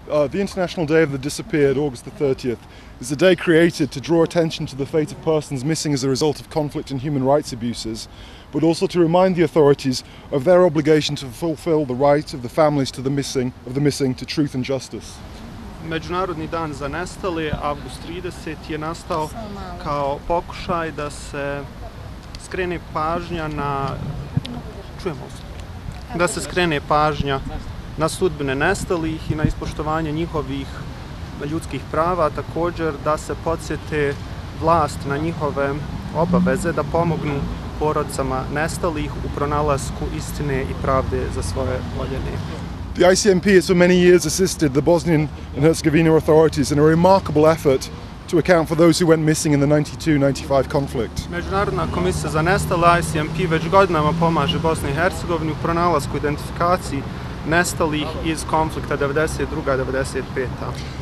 The International Day of the Disappeared, August the 30th, is a day created to draw attention to the fate of persons missing as a result of conflict and human rights abuses, but also to remind the authorities of their obligation to fulfill the right of the families to the missing to truth and justice. Međunarodni dan za nestale, avgust 30, je nastao kao pokušaj da se skrene pažnja na sudbine nestalih i na ispoštovanje njihovih ljudskih prava, također da se podsjete vlast na njihove obaveze da pomognu porodicama nestalih u pronalasku istine i pravde za svoje voljene. The ICMP has for many years assisted the Bosnian and Herzegovina authorities in a remarkable effort to account for those who went missing in the 92-95 conflict. Međunarodna komisija za nestale, ICMP, već godinama pomaže Bosni i Hercegovini u pronalasku i identifikaciji nestalih iz konflikta 92-95.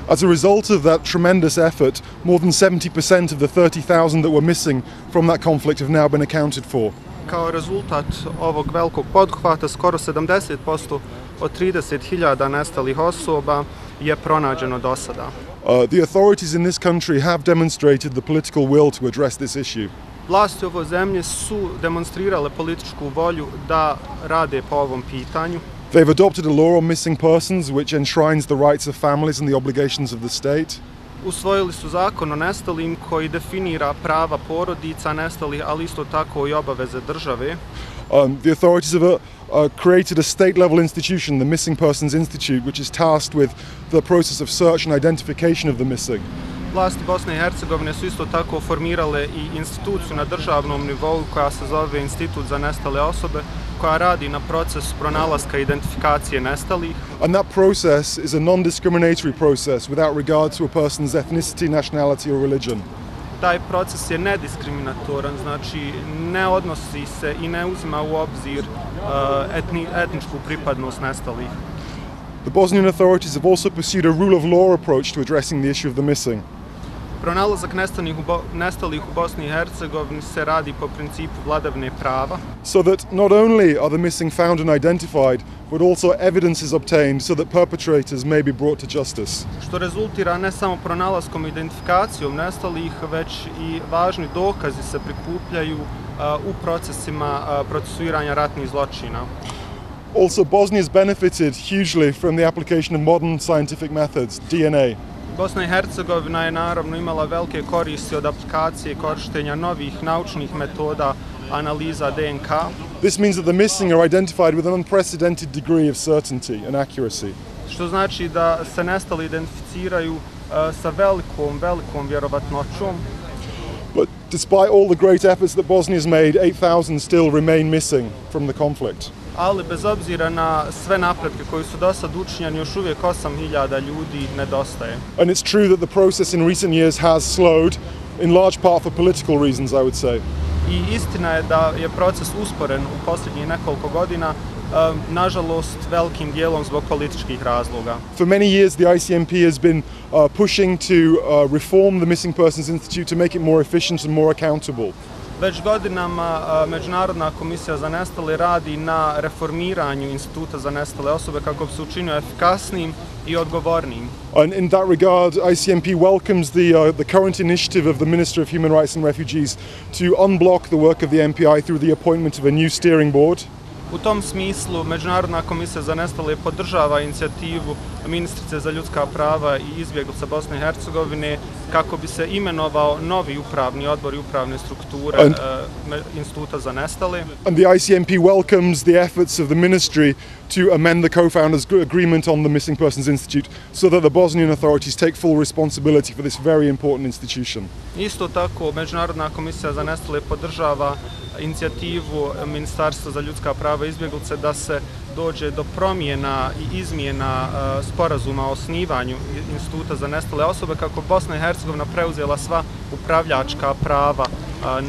As a result of that tremendous effort, more than 70% of the 30,000 that were missing from that conflict have now been accounted for. Kao rezultat ovog velikog poduhvata, skoro 70% od 30.000 nestalih osoba je pronađeno do sada. The authorities in this country have demonstrated the political will to address this issue. Vlasti ove zemlje su demonstrirale političku volju da rade po ovom pitanju. They've adopted a law on missing persons which enshrines the rights of families and the obligations of the state. Usvojili su zakon o nestalim koji definira prava porodica nestalih, ali isto tako i obaveze države. The authorities have created a state-level institution, the Missing Persons Institute, which is tasked with the process of search and identification of the missing. Vlasti Bosne i Hercegovine su isto tako formirale i instituciju na državnom nivou koja se zove Institut za nestale osobe, koja radi na procesu pronalaska i identifikacije nestalih. And that process is a non-discriminatory process without regard to a person's ethnicity, nationality or religion. Taj proces je nediskriminatoran, znači ne odnosi se i ne uzima u obzir etničku pripadnost nestalih. The Bosnian authorities have also pursued a rule of law approach to addressing the issue of the missing. Pronalazak nestalih u Bosni i Hercegovini se radi po principu vladavine prava. So that not only are the missing found and identified, but also evidence is obtained so that perpetrators may be brought to justice. Što rezultira ne samo pronalaskom i identifikacijom nestalih, već i važni dokazi se prikupljaju u procesima procesuiranja ratnih zločina. Also, Bosnia has benefited hugely from the application of modern scientific methods, DNA. Bosna i Hercegovina je naravno imala velike koristi od aplikacije korištenja novih naučnih metoda analiza DNK. This means that the missing are identified with an unprecedented degree of certainty and accuracy. Što znači da se nestali identificiraju sa velikom vjerovatnoćom. But despite all the great efforts that Bosnia has made, 8,000 still remain missing from the conflict. Ali bez obzira na sve napretke koji su do sad učinjeni, još uvijek 8.000 ljudi nedostaje. And it's true that the process in recent years has slowed, in large part for political reasons, I would say. I istina je da je proces usporen u posljednjih nekoliko godina, nažalost velikim dijelom zbog političkih razloga. For many years the ICMP has been pushing to reform the Missing Persons Institute to make it more efficient and more accountable. Već godinama Međunarodna komisija za nestale radi na reformiranju Instituta za nestale osobe kako bi se učinio efikasnijim i odgovornijim. And in that regard, ICMP welcomes the current initiative of the Minister of Human Rights and Refugees to unblock the work of the MPI through the appointment of a new steering board. U tom smislu Međunarodna komisija za nestale podržava inicijativu ministrice za ljudska prava i izbjeglica Bosne i Hercegovine kako bi se imenovao novi upravni odbor i upravne strukture Instituta za nestale. And the ICMP welcomes the efforts of the ministry to amend the co-founders' agreement on the Missing Persons Institute so that the Bosnian authorities take full responsibility for this very important institution. Isto tako Međunarodna komisija za nestale podržava inicijativu Ministarstva za ljudska prava i izbjeglice da se dođe do promjena i izmjena sporazuma o osnivanju Instituta za nestale osobe kako Bosna i Hercegovina preuzela sva upravljačka prava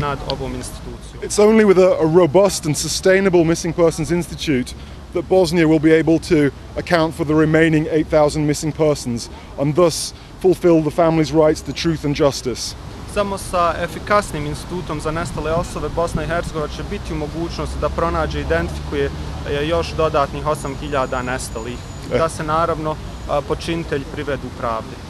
nad ovom institucijom. It's only with a robust and sustainable Missing Persons Institute that Bosnia will be able to account for the remaining 8,000 missing persons and thus fulfill the family's rights to truth and justice. Samo sa efikasnim institutom za nestale osobe Bosna i Hercegovina će biti u mogućnosti da pronađe i identifikuje još dodatnih 8.000 nestalih. Da se naravno počinitelj privedu pravdi.